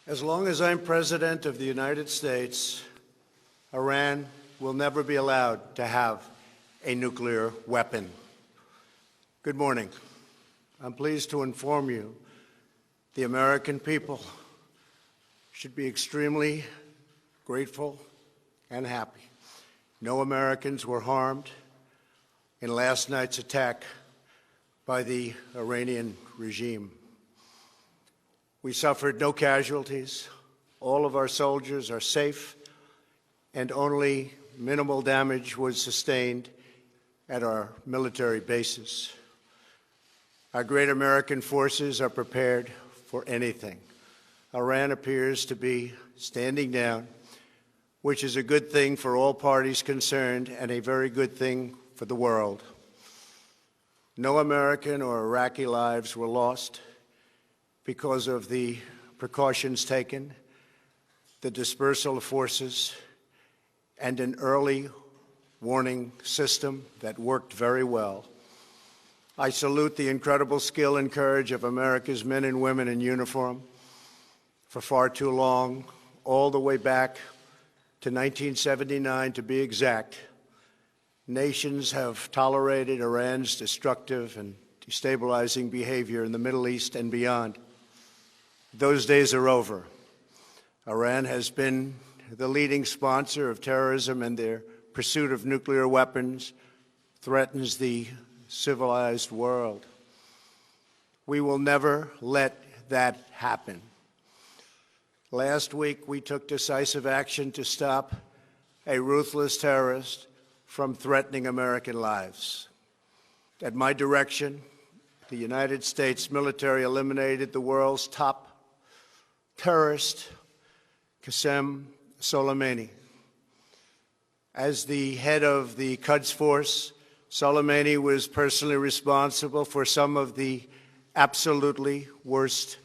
As long as I'm President of the United States, Iran will never be allowed to have a nuclear weapon. Good morning. I'm pleased to inform you the American people should be extremely grateful and happy. No Americans were harmed in last night's attack by the Iranian regime. We suffered no casualties. All of our soldiers are safe, and only minimal damage was sustained at our military bases. Our great American forces are prepared for anything. Iran appears to be standing down, which is a good thing for all parties concerned and a very good thing for the world. No American or Iraqi lives were lost because of the precautions taken, the dispersal of forces, and an early warning system that worked very well. I salute the incredible skill and courage of America's men and women in uniform. For far too long, all the way back to 1979 to be exact, nations have tolerated Iran's destructive and destabilizing behavior in the Middle East and beyond. Those days are over. Iran has been the leading sponsor of terrorism, and their pursuit of nuclear weapons threatens the civilized world. We will never let that happen. Last week, we took decisive action to stop a ruthless terrorist from threatening American lives. At my direction, the United States military eliminated the world's top terrorist, Qasem Soleimani. As the head of the Quds Force, Soleimani was personally responsible for some of the absolutely worst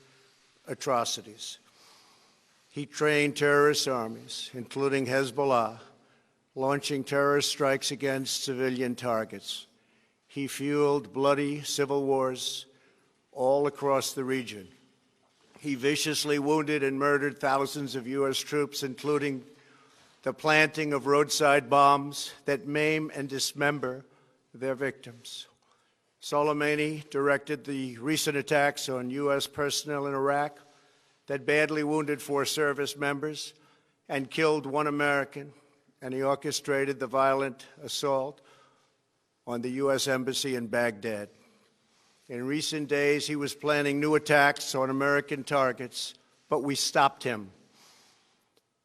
atrocities. He trained terrorist armies, including Hezbollah, launching terrorist strikes against civilian targets. He fueled bloody civil wars all across the region. He viciously wounded and murdered thousands of U.S. troops, including the planting of roadside bombs that maim and dismember their victims. Soleimani directed the recent attacks on U.S. personnel in Iraq that badly wounded 4 service members and killed 1 American, and he orchestrated the violent assault on the U.S. Embassy in Baghdad. In recent days, he was planning new attacks on American targets, but we stopped him.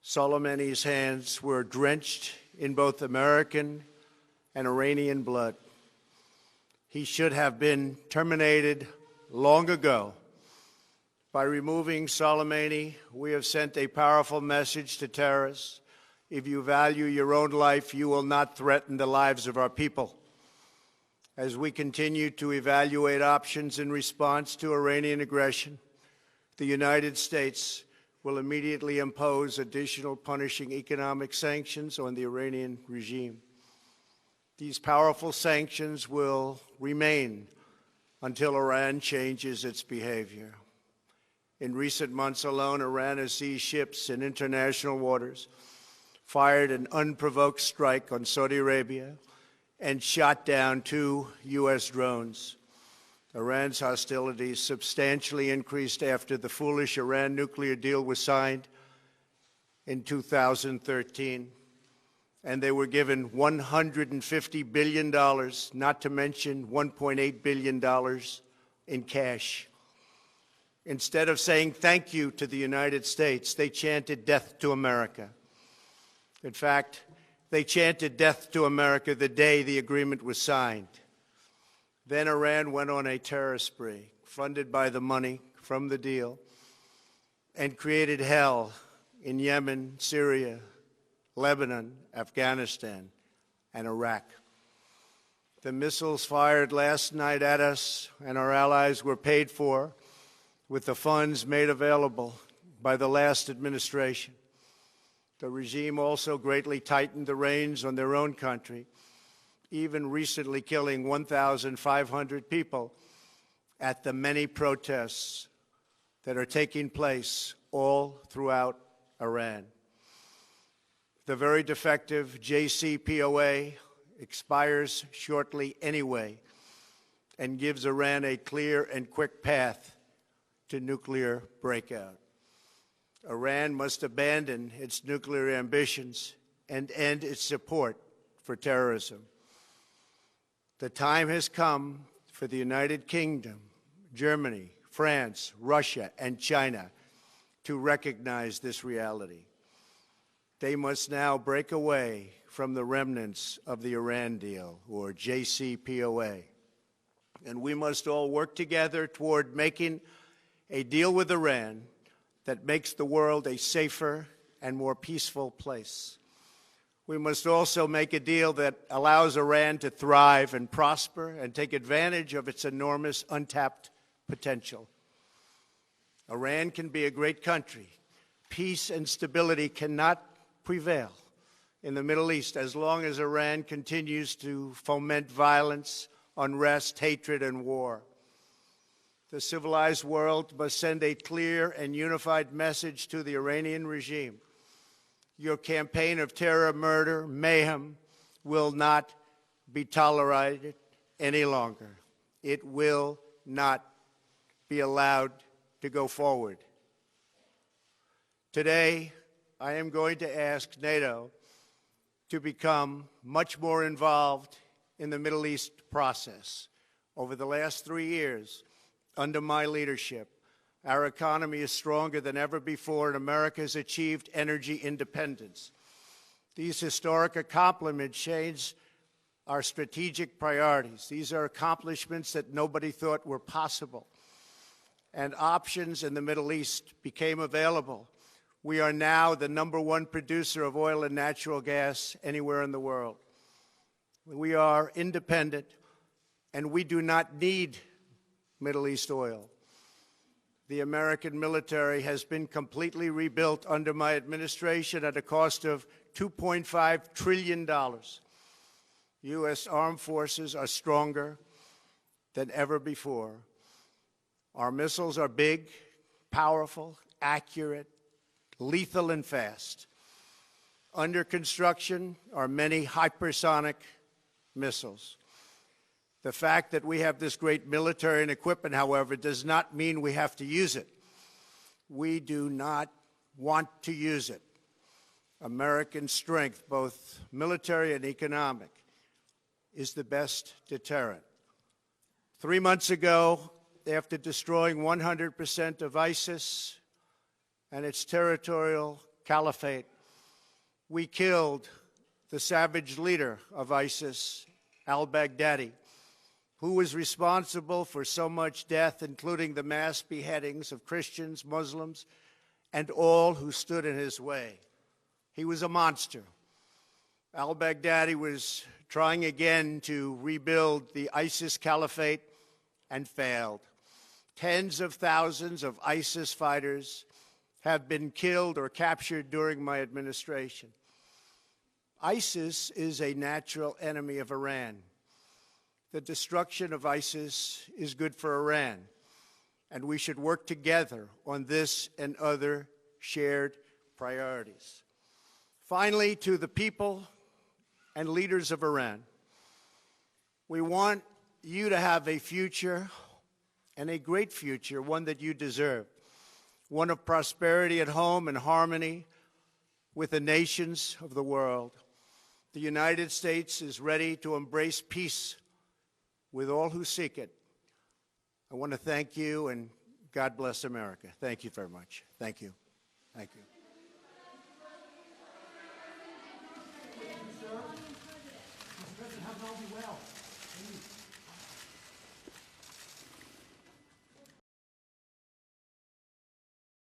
Soleimani's hands were drenched in both American and Iranian blood. He should have been terminated long ago. By removing Soleimani, we have sent a powerful message to terrorists. If you value your own life, you will not threaten the lives of our people. As we continue to evaluate options in response to Iranian aggression, the United States will immediately impose additional punishing economic sanctions on the Iranian regime. These powerful sanctions will remain until Iran changes its behavior. In recent months alone, Iran has seized ships in international waters, fired an unprovoked strike on Saudi Arabia, and shot down 2 U.S. drones. Iran's hostilities substantially increased after the foolish Iran nuclear deal was signed in 2013, and they were given $150 billion, not to mention $1.8 billion in cash. Instead of saying thank you to the United States, they chanted death to America. In fact, they chanted death to America the day the agreement was signed. Then Iran went on a terror spree, funded by the money from the deal, and created hell in Yemen, Syria, Lebanon, Afghanistan, and Iraq. The missiles fired last night at us and our allies were paid for with the funds made available by the last administration. The regime also greatly tightened the reins on their own country, even recently killing 1,500 people at the many protests that are taking place all throughout Iran. The very defective JCPOA expires shortly anyway and gives Iran a clear and quick path to nuclear breakout. Iran must abandon its nuclear ambitions and end its support for terrorism. The time has come for the United Kingdom, Germany, France, Russia, and China to recognize this reality. They must now break away from the remnants of the Iran deal, or JCPOA. And we must all work together toward making a deal with Iran that makes the world a safer and more peaceful place. We must also make a deal that allows Iran to thrive and prosper and take advantage of its enormous untapped potential. Iran can be a great country. Peace and stability cannot prevail in the Middle East as long as Iran continues to foment violence, unrest, hatred, and war. The civilized world must send a clear and unified message to the Iranian regime. Your campaign of terror, murder, mayhem will not be tolerated any longer. It will not be allowed to go forward. Today, I am going to ask NATO to become much more involved in the Middle East process. Over the last 3 years, under my leadership, our economy is stronger than ever before, and America has achieved energy independence. These historic accomplishments change our strategic priorities. These are accomplishments that nobody thought were possible. And options in the Middle East became available. We are now the #1 producer of oil and natural gas anywhere in the world. We are independent, and we do not need Middle East oil. The American military has been completely rebuilt under my administration at a cost of $2.5 trillion. U.S. armed forces are stronger than ever before. Our missiles are big, powerful, accurate, lethal, and fast. Under construction are many hypersonic missiles. The fact that we have this great military and equipment, however, does not mean we have to use it. We do not want to use it. American strength, both military and economic, is the best deterrent. 3 months ago, after destroying 100% of ISIS and its territorial caliphate, we killed the savage leader of ISIS, al-Baghdadi, who was responsible for so much death, including the mass beheadings of Christians, Muslims, and all who stood in his way. He was a monster. Al-Baghdadi was trying again to rebuild the ISIS caliphate and failed. Tens of thousands of ISIS fighters have been killed or captured during my administration. ISIS is a natural enemy of Iran. The destruction of ISIS is good for Iran, and we should work together on this and other shared priorities. Finally, to the people and leaders of Iran, we want you to have a future, and a great future, one that you deserve, one of prosperity at home and harmony with the nations of the world. The United States is ready to embrace peace with all who seek it. I want to thank you, and God bless America. Thank you very much. Thank you. Thank you.